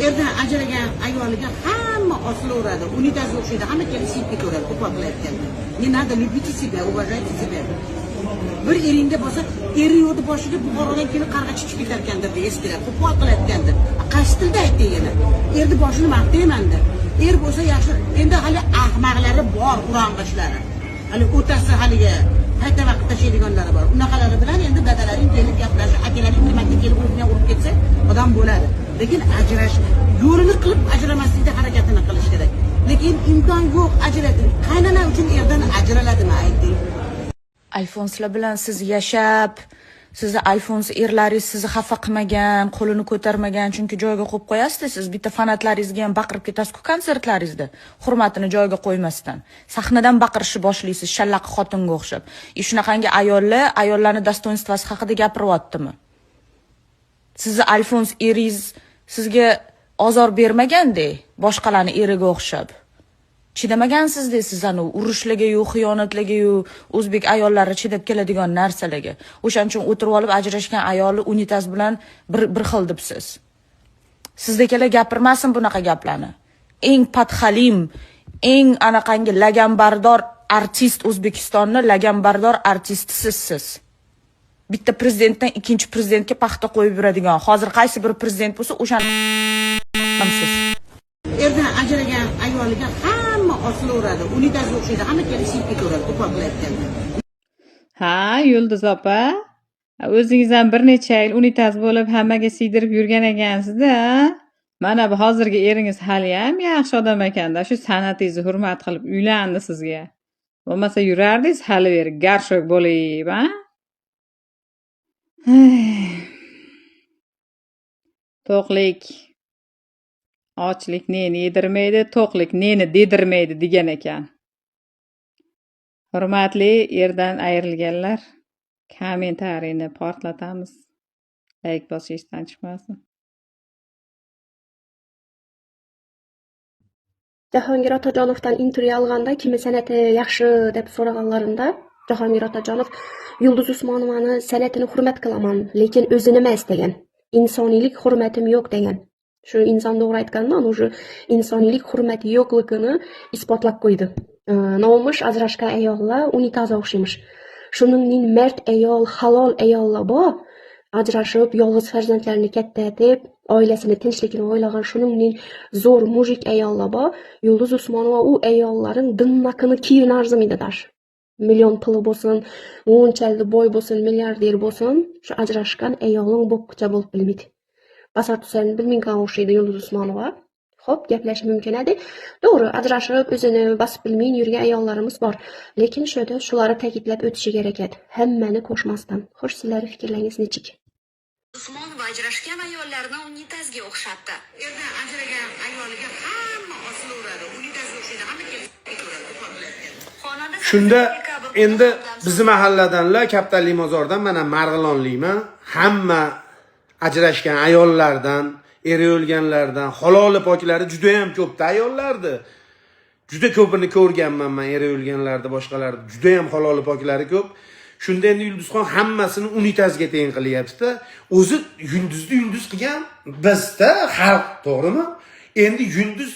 erdan ajragan ayoliga hamma osilaveradi, unitazga o'xshaydi, hamma kelishib ketaveradi qo'pol qilayotganda. Не надо любите себя, уважайте себя. Bir eringda bo'lsa, eri yo'qdi boshiga Buxorodan kelib qarg'a chiqib ketar ekandir deb eskilar, qo'pol qilayotgandir. Qaysi tilda aytdi yana? Erni boshini maqtayman-da. Er bo'lsa yaxshi. Endi hali ahmoqlari bor, urang'ishlari. Hali o'tasi haliga qayta vaqt tashlaydiganlari bor. Unaqalari bilan endi dadalaring kelib gaplashib, akalaring nimaga kelib o'zini urib ketsa, odam bo'ladi. Lekin ajrash, yo'lini qilib ajramaslikda harakatini qilish kerak. Lekin imkon yo'q ajratib. Qaynana uchun erdan ajraladimi ayting? Alfonslar bilan siz yashab, sizni Alfons erlaringiz sizni xafa qilmagan, qo'lini ko'tarmagan, chunki joyiga qo'yib qo'yasiz. Siz bitta fanatlaringizga ham baqirib ketasiz-ku konsertlaringizda, hurmatini joyiga qo'ymasdan. Sahnadan baqirishni boshlaysiz, shallaqi xotinga o'xshab. Shunaqangi ayollarning dostoinstvasi haqida gapiryaptimi? Sizni Alfons eringiz sizga ozor bermaganda, boshqalarning eriga o'xshab. Chidamagansiz deysiz anu urushlarga-yu, xiyonatlarga-yu, o'zbek ayollari chidab keladigan narsalarga. O'shaning uchun o'tirib olib ajrashgan ayoli unitaz bilan bir xil debsiz. Sizdagilar gapirmasin bunaqa gaplarni. Eng patxalim, eng anaqangi laganbardor artist O'zbekistonning laganbardor artistisiz siz. Bitta prezidentdan ikkinchi prezidentga paxta qo'yib yuradigan, hozir qaysi bir prezident bo'lsa, o'shani siz. Erdan ajragan ayoliga hamma osilaveradi, unitazga o'xshaydi, hamma kelishib ketaveradi qo'pol qilayotganda. Ha, Yulduz opa, o'zingiz ham bir necha yil unitaz bo'lib hammaga siydirib yurgan ekansiz-da. Mana bu hozirgi eringiz hali ham yaxshi odam ekanda, shu san'atingizni hurmat qilib uylandi sizga. Bo'lmasa yurardingiz hali beri garshok bo'lib, ha? To'qlik ochlik neni yedirmaydi, to'qlik neni dedirmaydi degan ekan. Hurmatli erdan ayrilganlar, kommentariyni portlatamiz. Like bosishdan chiqmasin. Jahongir Otajonovdan intervyu olganda kimi san'ati yaxshi deb so'raganlarida Jahongir Otajonov Yulduz Usmonovani san'atini hurmat qilaman, lekin o'zini emas degan. İnsoniylik hurmatim yo'q degan. Shu inson to'g'ri aytganman, o'sha insoniylik hurmati yo'qligini isbotlab qo'ydi. Nomush ajrashgan ayollar unitazga o'xshaymish. Shuningdek mard ayol, halol ayollar bor. Ajrashib, yolg'iz farzandlarini katta etib, oilasini tinchligini o'ylagan shuningdek zo'r mujik ayollar bor. Yulduz Usmonova u ayollarning dinnaqini kiyini arzimaydilar. Million puli bo'lsin, o'nchalik boy bo'lsin, milliarder bo'lsin, shu ajrashgan ayolning bo'qqicha bo'lib bilmaydi. Basat Husayn bilmagan o'xshaydi Yulduz Usmonova. Xo'p, gaplashish mumkin edi. To'g'ri, ajrashib o'zini bosib bilmay yurgan ayollarimiz bor. Lekin shularni ta'kidlab o'tish kerak edi. Hammani qo'shmasdan. Xo'sh, sizlar fikrlaringiz nechik? Usmonova ajrashgan ayollarni unitazga o'xshatdi. Erdan ajragan ayoliga hamma osilaveradi, unitazga o'xshaydi, hamma kelib ketaveradi. Shunda endi bizni mahalladanlar Kaptali mozordan mana Marg'ilonlikman, hamma ajrashgan ayollardan, eri o'lganlardan, haloli poklari juda ham ko'pda ayollardi. Juda ko'pini ko'rganman men, eri o'lganlarda, boshqalarni juda ham haloli poklari ko'p. Shunda endi Yulduzxon hammasini unitazga teng qilyapti-da. O'zi yulduzni yulduz qilgan bizda xalq, to'g'rimi? Endi yulduz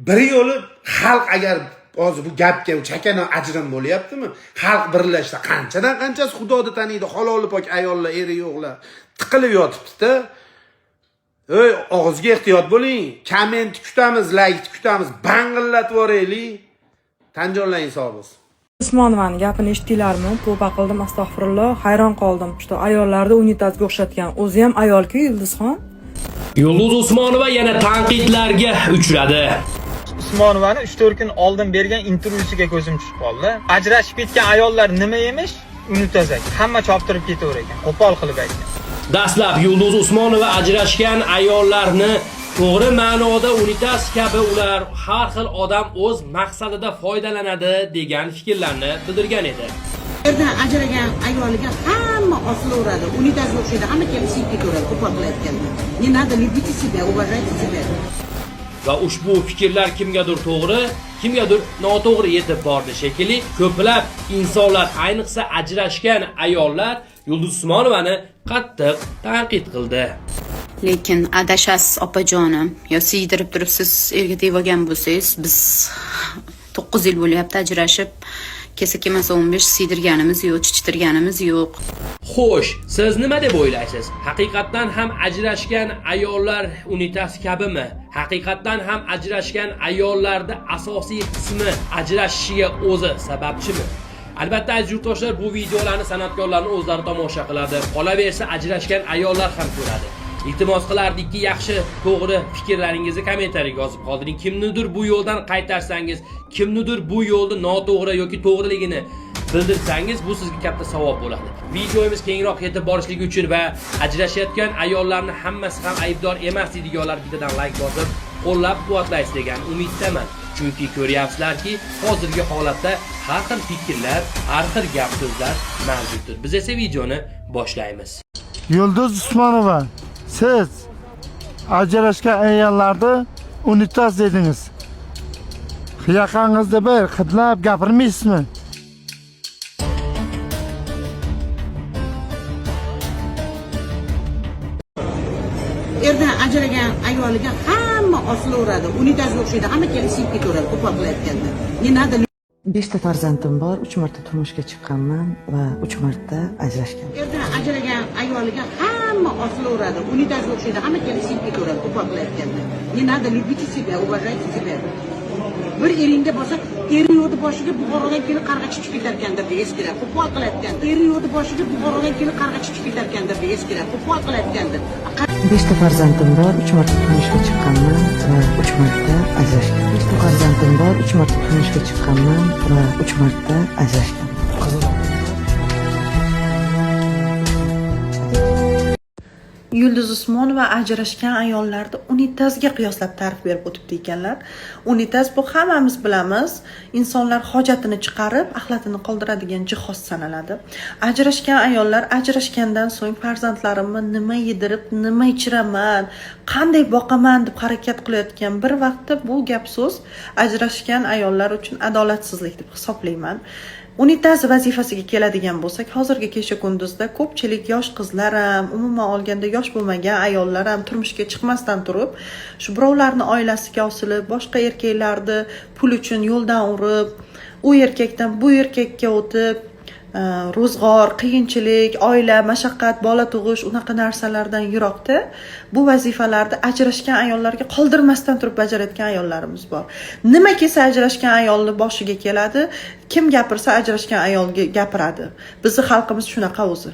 bir yo'li xalq agar hozir bu gapga chakana ajrim bo'lyaptimi? Xalq birlashsa qanchadan qanchasi Xudoni taniydi, haloli pok ayollar, eri yo'qlar tiqilib yotibdi-da. Ey, og'izga ehtiyot bo'ling. Komment kutamiz, like kutamiz, bangillatib yuboraylik. Tanjonlaring sog' bo'lsin. Usmonovani gapini eshitdinglarmi? Tavba qildim, astag'firulloh, hayron qoldim. Shu ayollarni unitazga o'xshatgan. O'zi ham ayol-ku Yulduzxon. Yulduz Usmonova yana tanqidlarga uchradi. Usmonovani 3-4 kun oldin bergan intervyusiga ko'zim tushib qoldi. Ajrashib ketgan ayollar nima emish? Unitazak. Hamma choptirib ketaver ekan. Qo'pol qilib aytgan. Dastlab Yulduz Usmonova ajrashgan ayollarni to'g'ri ma'noda unitaz kabi ular har xil odam o'z maqsadida foydalanadi degan fikrlarni bildirgan edi. Erdan ajragan ayoliga hamma osilaveradi, unitazga o'xshaydi, hamma kelishib ketaveradi qo'pol qilayotganda. Не надо любите себя, уважайте себя. Va ushbu fikrlar kimgadir to'g'ri, kimgadir noto'g'ri yetib bordi shekilli. Ko'plab insonlar, ayniqsa ajrashgan ayollar Yulduz Usmonovani qattiq tanqid qildi. lekin adashasiz opajonim yo siydirib turib siz erga tegib olgan bo'lsangiz, biz 9 yil bo'lyapti ajrashib, kelsa kelmasa 15 siydirganimiz yo'q, chichtirganimiz yo'q. Xo'sh, siz nima deb o'ylaysiz? Haqiqatdan ham ajrashgan ayollar unitasi kabimi? Haqiqatdan ham ajrashgan ayollarda asosiy qismi ajrashishiga o'zi sababchimi? Albatta aziz yurtdoshlar, bu videolarni san'atkorlarning o'zlari tomosha qiladi. Qolaversa ajrashgan ayollar ham ko'radi. Iltimos qilardikki, yaxshi, to'g'ri fikrlaringizni kommentariyga yozib qoldiring. Kimnidir bu yo'ldan qaytarsangiz, kimnidir bu yo'lda noto'g'ri yoki to'g'riligini bildirsangiz, bu sizga katta savob bo'ladi. Videomiz kengroq yetib borishligi uchun va ajrashayotgan ayollarni hammasi ham aybdor emas deydiganlar bittadan like bosib, qo'llab-quvvatlaysiz degan umiddaman. Chunki ko'ryapsizlarki, hozirgi holatda har xil fikrlar, har xil gap-so'zlar mavjuddir. Biz esa videoni boshlaymiz. Yulduz Usmonova, siz ajrashgan ayollarni unitaz dedingiz. Yaqangizda bir hidlab gapirmaysizmi? Erdan ajragan ayoliga hamma osilaveradi. Unitazga o'xshaydi. Hamma kelib siyib ketaveradi, qo'pol qilayotganda. Men nada 5 ta farzandim bor, 3 marta turmushga chiqqanman va 3 marta ajrashgan. Erdan ajragan ayoliga hamma osilaveradi. Unitazga o'xshaydi. Hamma kelib siyib ketaveradi, qo'pol qilayotganda. Men nada любите себя, уважайте себя. Bir eringda bo'lsa, eri yo'di boshiga Buxorodan kelib qarg'a chiqib ketarkandir deb eskilar. Qo'pol qilayotganda. Eri yo'di boshiga Buxorodan kelib qarg'a chiqib ketarkandir deb eskilar. Qo'pol qilayotganda. 5 ta farzandim bor, 3 marta turmushga chiqqanman va 3 marta ajrashgan. 5 ta farzandim bor, 3 marta turmushga chiqqanman va 3 marta ajrashgan. Yulduz Usmonova ajrashgan ayollarni unitazga qiyoslab ta'rif berib o'tibdi ekanlar. Unitaz bu hammamiz bilamiz, insonlar hojatini chiqarib, axlatini qoldiradigan jihoz sanaladi. Ajrashgan ayollar ajrashgandan so'ng farzandlarimni nima yedirib, nima ichiraman, qanday boqaman deb harakat qilayotgan bir vaqtda bu gap so'z ajrashgan ayollar uchun adolatsizlik deb hisoblayman. Unitaz vazifasiga keladigan bo'lsak, hozirgi kecha kunduzda ko'pchilik yosh qizlar ham, umuman olganda yosh bo'lmagan ayollar ham turmushga chiqmasdan turib, shu birovlarni oilasiga osilib, boshqa erkaklarni pul uchun yo'ldan urib, u erkakdan bu erkakka o'tib, ro'zg'or, qiyinchilik, oila, mashaqqat, bola tug'ish, unaqa narsalardan yiroqda bu vazifalarni ajrashgan ayollarga qoldirmasdan turib bajarayotgan ayollarimiz bor. Nima kelsa ajrashgan ayolni boshiga keladi, kim gapirsa ajrashgan ayolga gapiradi. Bizning xalqimiz shunaqa o'zi.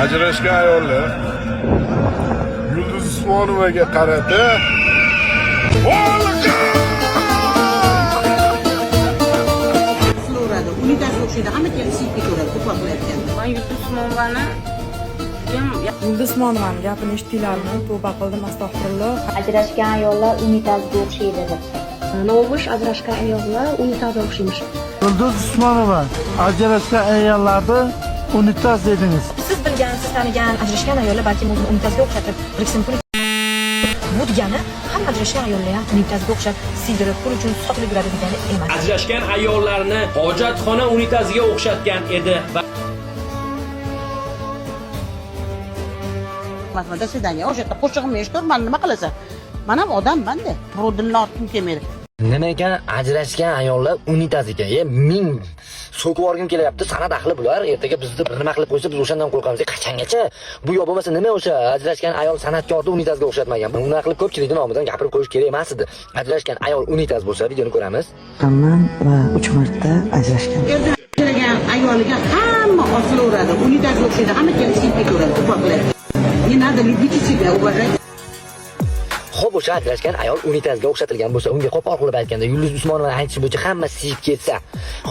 Ajrashgan ayollar Yulduz Usmonovaga qarata unitazga o'xshaydi. Hamma kelib siyib ketaveradi, qo'pol qilayotganda. Men Yulduz Usmonovani Yulduz Usmonovani gapini eshitdinglarmi? Tavba qildim, astag'firulloh. Ajrashgan ayollar unitazga o'xshaydi deb. Nomush ajrashgan ayollar unitazga o'xshaymish. Yulduz Usmonova, ajrashgan ayollarni unitaz dedingiz. Siz bilgan, siz tanigan ajrashgan ayollar balki o'zini unitazga o'xshatib, Brixton bu degani hamma ajrashgan ayollar ham unitazga o'xshab siydirib pul uchun sotib yuradi degani emas. Ajrashgan ayollarni hojatxona unitaziga o'xshatgan edi va Mahmada sedanga o'sha yerda qo'shig'imni eshitib, men nima qilasan? Men ham odamman-da. Birovdilni ortib kelmaydi. Nima ekan ajrashgan ayollar unitaziga ming so'kib olgim kelyapti. Sana daxli bular. Ertaga bizni bir nima qilib qo'ysa, biz o'shandan qo'rqamiz. Qachongacha? Bu yo bo'lmasa nima o'sha ajrashgan ayol san'atkorni unitazga o'xshatmagan. Buni qilib ko'pchilikning nomidan gapirib qo'yish kerak emas edi. Ajrashgan ayol unitaz bo'lsa, videoni ko'ramiz. Chiqqanman va 3 marta ajrashgan. Erdan ajragan ayoliga hamma osilaveradi. Unitazga o'xshaydi. Hamma kelib siyib ketaveradi, qo'pol qilayotganda. Men nada любите себя, уважайте. Xo'p, o'sha ajrashgan ayol unitazga o'xshatilgan bo'lsa, unga qo'pol qilib aytganda, Yulduz Usmonovani aytishi bo'yicha hamma siyib ketsa,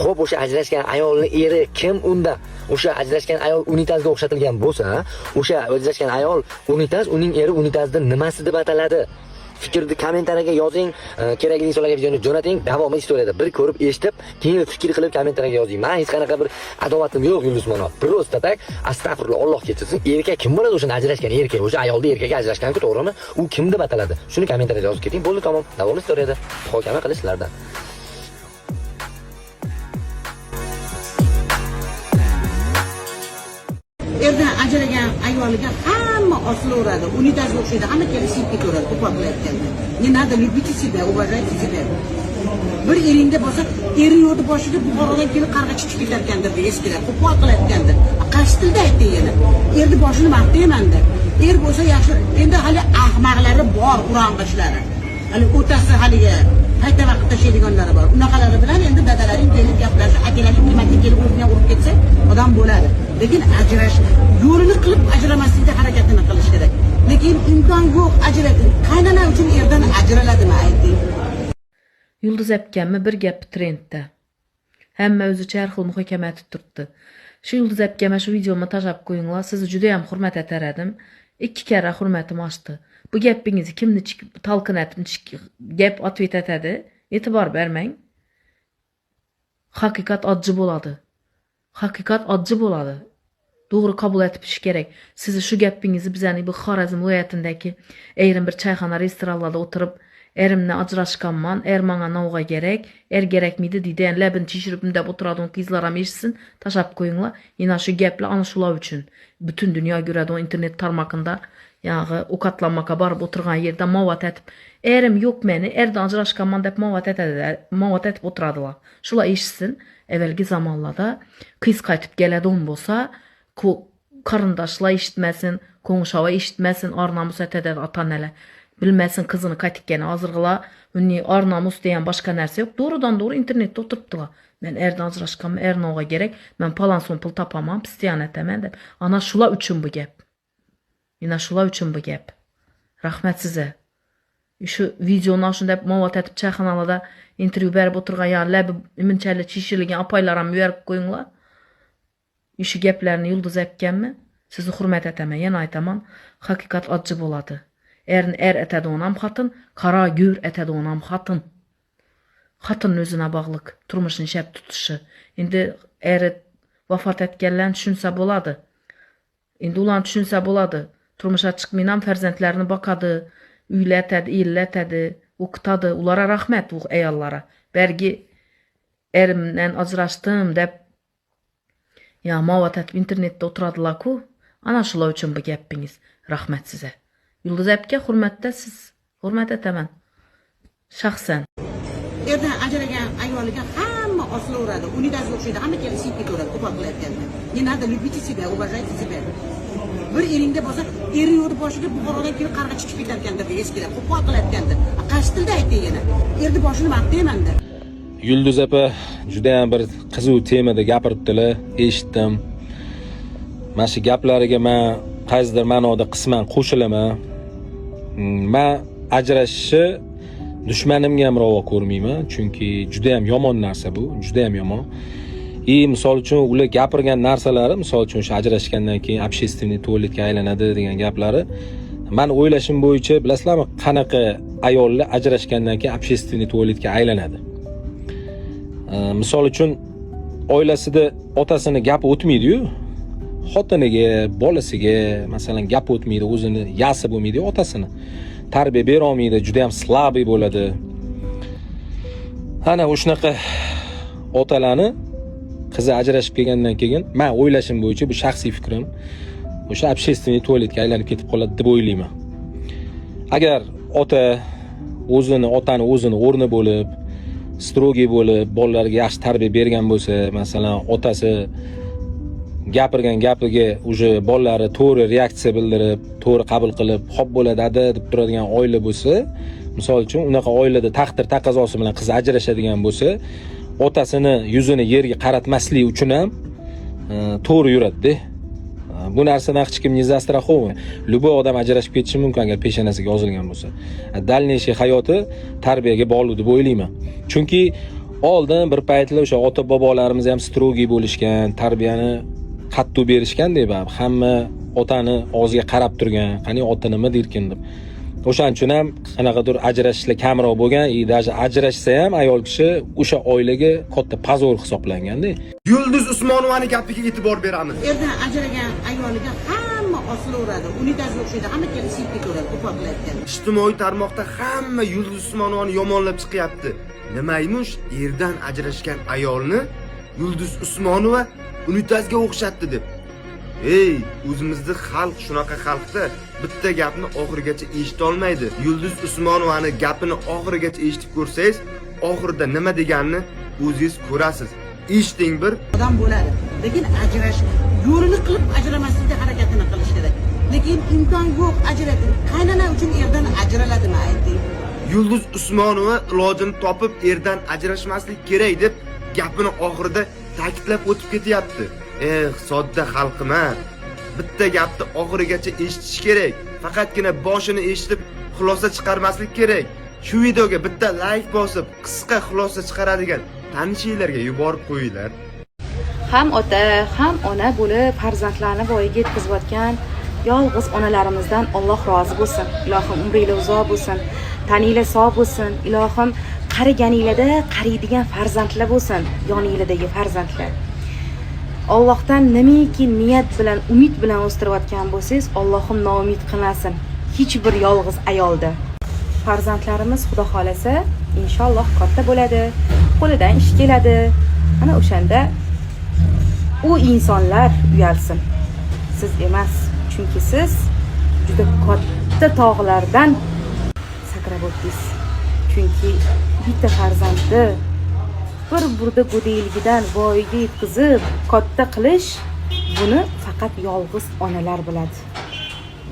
xo'p, o'sha ajrashgan ayolning eri kim unda? O'sha ajrashgan ayol unitazga o'xshatilgan bo'lsa, o'sha ajrashgan ayol unitaz, uning eri unitazda nimasi deb ataladi? Fikrni kommentariyaga yozing, kerakli insonlarga videoni jo'nating, davomi istoriyada bir ko'rib, eshitib, keyin fikr qilib kommentariyaga yozing. Men hech qanaqa bir adovatim yo'q Yulduz Usmonova. Prosta tak, astag'firullah, Alloh kechirsin. Erkak kim bo'ladi o'sha ajrashgan erkak? O'sha ayolni erkakga ajrashgan-ku, to'g'rimi? U kim deb ataladi? Shuni kommentariyaga yozib keting. Bo'ldi, tamom. Davomi istoriyada muhokama qilishlardan. Erdan ajragan ayoliga hamma osilaveradi. Unitazga o'xshaydi. Hamma kelib siyib ketaveradi ko'proq qilayotganda. Не надо любите себя, уважайте себя. Bir eringda bo'lsa, eri yo'lda boshida Buxorodan kelib qarg'a chiqib ketarkandir, eskilar qo'pol qilayotgandir. Qaysi tilda aytding yana? Erni boshini maqtayman-da. Er bo'lsa yaxshi. Endi hali ahmoqlari bor, urang'ichlari. Hali o'tasi haliga qayta vaqt tashlaydiganlari bor. Unaqalari bilan endi dadalaring kelib gaplashib, akalaring nimaga kelib o'zini urib ketsa, odam bo'ladi. Lekin ajrash, yo'lini qilib ajramaslikka harakatini qilish kerak. Lekin imkon yo'q ajrating. Qaynana uchun erdan ajraladimi ayting? Yulduz Apkammi bir gap trendda. Hamma o'zicha har xil muhokama etib turibdi. Shu Yulduz Apkamga shu videomni tashlab qo'yinglar. Sizni juda ham hurmat etar edim. 2 karra hurmatim oshdi. Bu gapingizni kimni talqinatib gap otvet etadi? E'tibor bermang. Haqiqat oddiy bo'ladi. Haqiqat oddiy bo'ladi. To'g'ri qabul etish kerak. Sizni shu gapingizni bizning bu Xorazm viloyatidagi ayrim bir choyxona restoranlarda o'tirib erimni ajrashganman, manga novga kerak, kerakmidi deydi. Labini tishirib deb o'tiradigan qizlar ham eshitsin, tashab qo'yinglar. Yana shu gaplar ana shular uchun butun dunyo ko'radigan internet tarmoqida ya'ni o'qatlanmoqqa borib o'tirgan yerda movat etib, erim yo'q meni, erdan ajrashganman deb movat etib o'tiradilar. Shular eshitsin. Evvelgi zamonlarda qiz qaytib keladigan bo'lsa, qarindoshlar eshitmasin, qo'ng'ishova eshitmasin, ornamus etadi ota-onalar. Bilməsin qızını qaytibkəni hazırgılar, ünni arnamus deyan başqa narsa yox. Doğrudan doğru internetdə oturubdular. Mən erdan ajrashqanmı, ernoğa gerek, mən palan son pul tapamam, pistiyan etəmən də. Ana şula üçün bu gəp. Yine şula üçün bu gəp. Rahmet sizə. Şu videonu aşında mavat etib çayxanalarda intervyu berib oturğan ya ləbi iminçəli çişirligən apaylara müvərib qoyunlar. Şu gəplərini Yulduz Apkammi sizi hurmat etəmən, yana aytaman, haqiqat acı boladı. Erin etədi onam xatın, qara gür etədi onam xatın. Xatının özünə bağlıq, turmuşun şəb tutuşu. İndi eri vafat etkənlən düşünsə boladı. İndi ulan düşünsə boladı. Turmuşa çıxmayınan fərzəndlərini bakadı, üylətədi, illətədi, uqtadı. Ulara rəhmət bu əyallara. Bərgi erimlə acıraşdım deyib, ya mavat etib internetdə oturadılar ku, ana şula üçün bu gəppiniz. Rəhmət sizə. Yulduz Apka hurmatda siz, hurmat etaman. Shaxsan. Erdan ajragan ayoliga hamma osilaveradi. Unitazga o'xshaydi, hamma kelib siyib ketaveradi qo'pol qilayotganda. Не надо любите себя, уважайте себя. Bir eringda bo'lsa, eri yo'lda boshiga Buxorodan kelib qarg'a chiqib ketarkandir, eskilar qo'pol qilayotgandir. Qaysi tilda aytding yana? Erni boshini maqtayman-da. Yulduz opa juda ham bir qiziq temada gapiribdilar, eshitdim. Mana shu gaplariga men qaysidir ma'noda qisman qo'shilaman. Men ajrashishni dushmanimga ham ravo ko'rmayman, chunki juda ham yomon narsa bu, juda ham yomon. Misol uchun ular gapirgan narsalari, misol uchun o'sha ajrashgandan keyin общественный tualetga aylanadi degan gaplari, men o'ylashim bo'yicha bilasizlarmi, qanaqa ayollar ajrashgandan keyin общественный tualetga aylanadi. Misol uchun oilasida otasini gapi o'tmaydi-yu, xotiniga, bolasiga masalan gap o'tmaydi, o'zini yasi bo'lmaydi otasini. Tarbiya bera olmaydi, juda ham slabiy bo'ladi. Ana o'shanaqa otalarni qizi ajrashib kelgandan keyin men o'ylashim bo'yicha bu shaxsiy fikrim, o'sha общественный tualetga aylanib ketib qoladi deb o'ylayman. Agar otani o'zini o'rni bo'lib, strogiy bo'lib, bolalarga yaxshi tarbiya bergan bo'lsa, masalan, otasi gapirgan gapiga uje bolalari to'g'ri reaksiya bildirib, to'g'ri qabul qilib, xo'p bo'ladi deb turadigan oila bo'lsa, misol uchun unaqa oilada taqdir taqozosi bilan qiz ajrashadigan bo'lsa, otasini yuzini yerga qaratmaslik uchun ham to'g'ri yuradi-da. Bu narsadan hech kim не застрахован. Любой odam ajrashib ketishi mumkin agar peshonasiga yozilgan bo'lsa. Dальнейший hayoti tarbiyaga bog'liq deb o'ylayman. Chunki oldin bir paytlar o'sha ota bobolarimiz ham strogiy bo'lishgan, tarbiyani qattiq berishgan deb, hamma otani og'ziga qarab turgan, qani ota nima derkin deb. O'shaning uchun ham qanaqadir ajrashishlar kamroq bo'lgan, даже ajrashsa ham ayol kishi o'sha oilaga katta pozor hisoblanganda. Yulduz Usmonovaning gapiga e'tibor beramiz. Erdan ajragan ayoliga hamma osilaveradi. Unitazga o'xshaydi, hamma kelib siyib ketaveradi qo'pol qilayotganda. Ijtimoiy tarmoqda hamma Yulduz Usmonovani yomonlab chiqyapti. Nimaymush erdan ajrashgan ayolni Yulduz Usmonova unitazga o'xshatdi deb. Ey, o'zimizda xalq shunaqa xalqda bitta gapni oxirigacha eshita olmaydi. Yulduz Usmonovani gapini oxirigacha eshitib ko'rsangiz, oxirida nima deganini o'zingiz ko'rasiz. Eshiting bir. Odam bo'ladi, lekin ajrash yo'lini qilib ajramaslikka harakatini qilish kerak. Lekin imkon yo'q ajratib. Qaynana uchun erdan ajraladimi ayting? Yulduz Usmonova ilojini topib erdan ajrashmaslik kerak deb gapini oxirida ta'kidlab o'tib ketyapti. Sodda xalqima, bitta gapni oxirigacha eshitish kerak. Faqatgina boshini eshitib xulosa chiqarmaslik kerak. Shu videoga bitta like bosib, qisqa xulosa chiqaradigan tanishinglarga yuborib qo'yinglar. Ham ota, ham ona bo'lib farzandlarni voyaga yetkazayotgan yolg'iz onalarimizdan Alloh rozi bo'lsin. Ilohim umringlar uzoq bo'lsin, taninglar sog' bo'lsin. Ilohim qariganinglarda qariydigan farzandlar bo'lsin, yoninglardagi farzandlar. Allohdan nimaki niyat bilan, umid bilan o'stirayotgan bo'lsangiz, Allohim noumid qilmasin hech bir yolg'iz ayolda. Farzandlarimiz xudo xolasa inshaalloh katta bo'ladi, qo'lidan ish keladi. Ana o'shanda u insonlar uyalsin. Siz emas, chunki siz juda katta tog'lardan sakrab o'tdingiz. Chunki bitta farzandni bir burda go'dayligidan voyaga yetkazib katta qilish, buni faqat yolg'iz onalar biladi.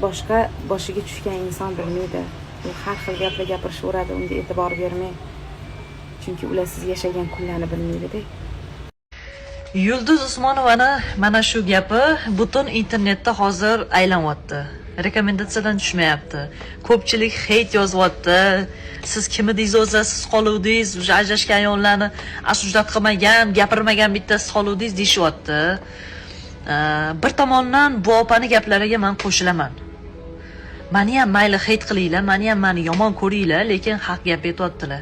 Boshqa boshiga tushgan inson bilmaydi. U har xil gaplar gapiraveradi, unga e'tibor bermang. Chunki ular siz yashagan kunlarni bilmaydi-da. Yulduz Usmonovani mana shu gapi butun internetda hozir aylanyapti. Rekomendatsiyadan tushmayapti. Ko'pchilik hate yozyapti. Siz kim edingiz o'zi, siz qoluvdingiz, o'sha ajrashgan ayollarni asujdat qilmagan, gapirmagan bittasi qoluvdingiz deyishyapti. Bir tomondan bu opani gaplariga men qo'shilaman. Meni ham mayli hate qilinglar, meni ham meni yomon ko'ringlar, lekin haq gap aytyaptilar.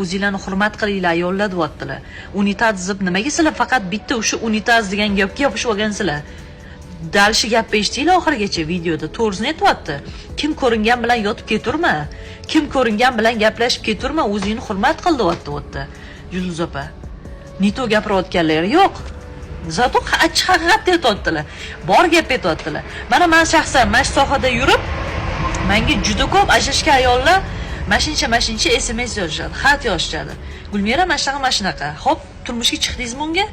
O'zinglarni hurmat qilinglar, ayollar deyaptilar. Unitaz deb nimaga sizlar faqat bitta o'sha unitaz degan gapga yopishib olgansizlar? Dalshi gapni eshitdinglar oxirigacha videoda, to'g'risini aytyapti. Kim ko'ringan bilan yotib keturma, kim ko'ringan bilan gaplashib keturma, o'zingni hurmat qil deyapti. Yulduz opa, nito gapirayotganlar yo'q. Zato achchiq haqiqatni aytyaptilar. Bor gap aytyaptilar. Mana men shaxsan mana shu sohada yurib, menga juda ko'p ajrashgan ayollar mashincha SMS yozishadi, xat yozishadi. Gulmira mana shunaqa. Hop, turmushga chiqdingizmi unga?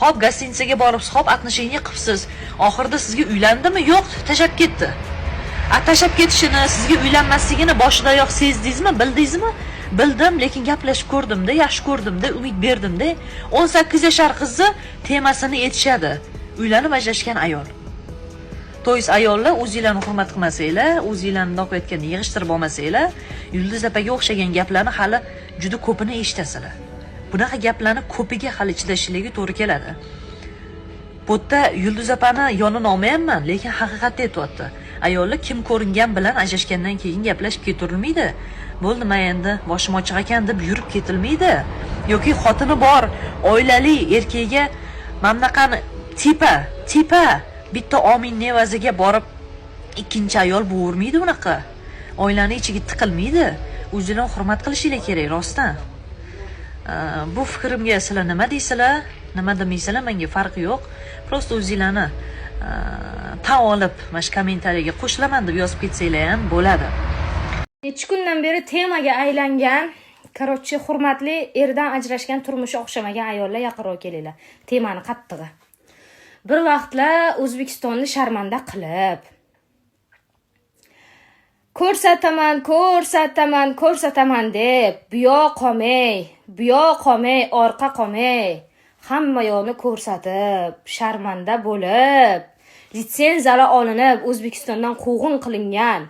Hop, gostinitsaga boribsiz, hop, atnosheniya qilibsiz. Oxirida sizga uylandimi? Yo'q, tashab ketdi. Tashab ketishini, sizga uylanmasligini boshidayoq sezdingizmi, bildingizmi? Bildim, lekin gaplashib ko'rdim-da, yaxshi ko'rdim-da, umid berdim-da. 18 yoshar qizni temasini aytishadi. Uylanib ajrashgan ayol. To'ys ayollar o'zinglarni hurmat qilmasanglar, o'zinglarni doq aytganda yig'ishtirib olmasanglar, Yulduz opaga o'xshagan gaplarni hali juda ko'pini eshitasizlar. Bunaqa gaplarni ko'piga hali chidashinglarga to'g'ri keladi. Bu yerda Yulduz opani yonini olmayapman, lekin haqiqatni aytyapti. Ayollar kim ko'ringan bilan ajrashgandan keyin gaplashib ketilmaydi. Bo'ldi, men endi boshim ochiq ekan deb yurib ketilmaydi. Yoki xotini bor, oilali erkakga mamnaqani tipa bitta omin nevaziga borib ikkinchi ayol bo'vermaydi unaqa. Oilani ichiga tiqilmaydi. O'zinglarni hurmat qilishinglar kerak rostdan. Bu fikrimga sizlar nima deysizlar, nima demaysizlar, menga farqi yo'q. Prosta o'zinglarni tan olib, mana shu kommentariyaga qo'shilaman deb yozib ketsanglar ham bo'ladi. Necha kundan beri temaga aylangan, короче, hurmatli erdan ajrashgan turmushi o'xshamagan ayollar yaqinroq kelinglar. Temani qattig'i. Bir vaqtlar O'zbekistonni sharmanda qilib ko'rsataman deb bu yoq qolmay, orqa qolmay, hamma yo'lni ko'rsatib, sharmanda bo'lib, litsenziyalar olinib, O'zbekistondan quvg'in qilingan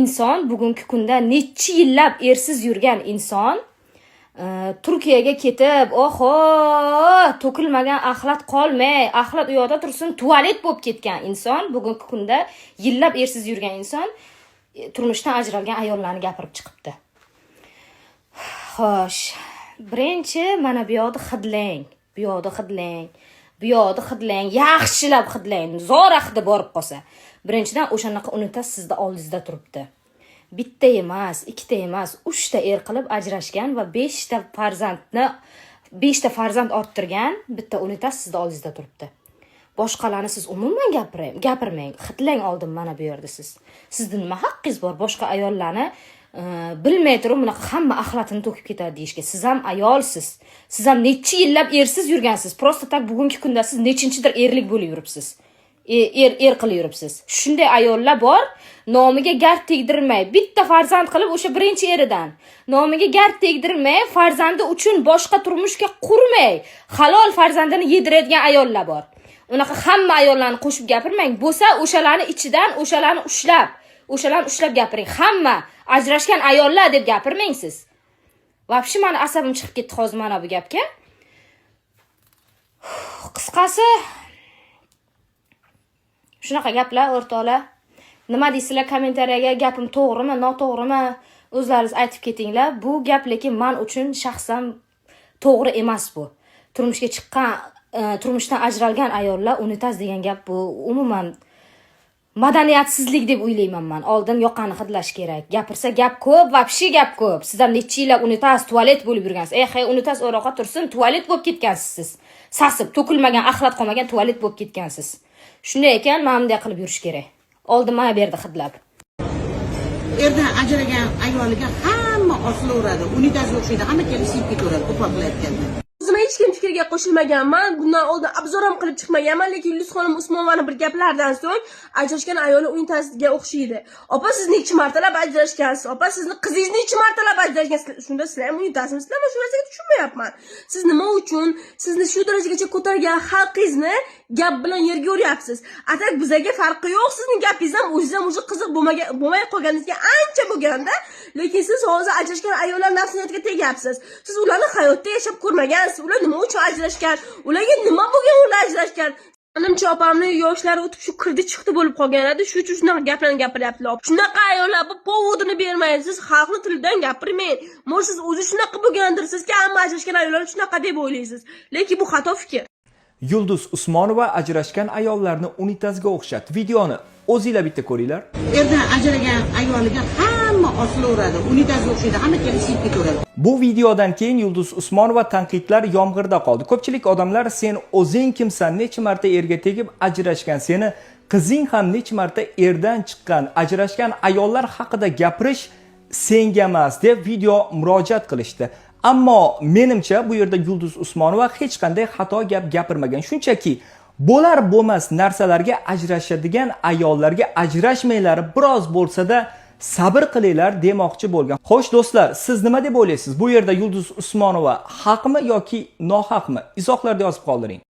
inson, bugungi kunda necha yillab ersiz yurgan inson Turkiyaga ketib, oho, to'kilmagan axlat qolmay, axlat u yoqda tursin, tualet bo'lib ketgan inson, bugungi kunda yillab ersiz yurgan inson turmushdan ajralgan ayollarni gapirib chiqibdi. Xo'sh, birinchi mana bu yoqda hidlang, yaxshilab hidlang, zo'ra hidi borib qolsa. Birinchidan o'shanaqa unitaz sizda oldingizda turibdi. Bitta emas, ikkita emas, 3 ta er qilib ajrashgan va 5 ta farzand orttirgan bitta unitaz sizda oldingizda turibdi. boshqalarni siz umuman gapirmang, xitlang oldin mana bu yerda siz. Sizda nima haqqingiz bor boshqa ayollarni bilmay turib bunaqa hamma axlatini to'kib ketadi deyishga? Siz ham ayolsiz. Siz ham necha yillab ersiz yurgansiz. Prosta tak bugungi kunda siz nechinchidir erlik bo'lib yuribsiz. Er qilib yuribsiz. Shunday ayollar bor, nomiga gard tegdirmay, bitta farzand qilib o'sha birinchi eridan, nomiga gard tegdirmay, farzandi uchun boshqa turmushga qurmay, halol farzandini yediradigan ayollar bor. Unaqa hamma ayollarni qo'shib gapirmang. Bo'lsa, o'shalarni ichidan o'shalarni ushlab gapiring. Hamma ajrashgan ayollar deb gapirmang siz. Vobshe meni asabim chiqib ketdi hozir mana bu gapga. Qisqasi shunaqa gaplar o'rtoqlar. Nima deysizlar kommentariyaga? Gapim to'g'rimi, noto'g'rimi? O'zlaringiz aytib ketinglar. Bu gap lekin men uchun shaxsan to'g'ri emas bu. Turmushga chiqqan, turmushdan ajralgan ayollar unitaz degan gap bu umuman madaniyatsizlik deb o'ylayman men. Oldin yoqani hidlash kerak. Gapirsa gap ko'p, vobshe gap ko'p. Siz ham necha yillar unitaz, tualet bo'lib yurgansiz. Hey, unitaz o'roqqa tursin, tualet bo'lib ketgansiz siz. Sasib, to'kilmagan, axlat qolmagan tualet bo'lib ketgansiz. Shunday ekan, mana bunday qilib yurish kerak. Oldin mana bu yerda hidlab. Erdan ajragan ayoliga hamma osilaveradi. Unitazga o'xshaydi, hamma kelib siyib ketaveradi, qo'pol qilayotganda. O'zim hech kim fikriga qo'shilmaganman. Bundan oldin obzor ham qilib chiqmaganman, lekin Yulduzxonim Usmonovaning bir gaplaridan so'ng ajrashgan ayoli unitazga o'xshaydi. Opa, siz necha martalab ajrashgansiz? Opa, sizni qizingiz necha martalab ajrashgansiz? Shunda sizlar ham unitazmisizlar? Men shu narsaga tushunmayapman. Siz nima uchun sizni shu darajagacha ko'targan xalqingizni gap bilan yerga uryapsiz? Atak bizga farqi yo'q. Sizning gapingiz ham o'ziz ham o'zi qiziq bo'lmay qolganingizga ancha bo'lganda, lekin siz hozir ajrashgan ayollar nafsiyatiga tegyapsiz. Siz ularni hayotda yashab ko'rmagansiz. Ular nima uchun ajrashgan? Ularga nima bo'lgan ular ajrashgan? Menimcha opamning yoshlari o'tib shu kirdi chiqdi bo'lib qolgan edi. Shu uchun shunaqa gaplarni gapiryaptilar. Shunaqa ayollar bu povodini bermaysiz, xalqning tilidan gapirmang. Mo siz o'zi shunaqa bo'lgandirsizki, hamma ajrashgan ayollar shunaqa deb o'ylaysiz. Lekin bu xato fikr. Yulduz Usmonova ajrashgan ayollarni unitazga o'xshatdi. Videoni o'zingizlar bitta ko'ringlar. Erdan ajragan ayoliga hamma osilaveradi. Unitazga o'xshaydi, hamma kelib siyib ketaveradi. Bu videodan keyin Yulduz Usmonova tanqidlar yomg'irda qoldi. Ko'pchilik odamlar sen o'zing kimsan, necha marta erga tegib ajrashgan, seni qizing ham necha marta erdan chiqqan, ajrashgan ayollar haqida gapirish senga emas deb video murojaat qilishdi. Ammo menimcha bu yerda Yulduz Usmonova hech qanday xato gap gapirmagan. Shunchaki bo'lar bo'lmas narsalarga ajrashadigan ayollarga ajrashmaylari biroz bo'lsa-da sabr qilinglar demoqchi bo'lgan. Xo'sh do'stlar, siz nima deb o'ylaysiz? Bu yerda Yulduz Usmonova haqmi yoki nohaqmi? Izohlarda yozib qoldiring.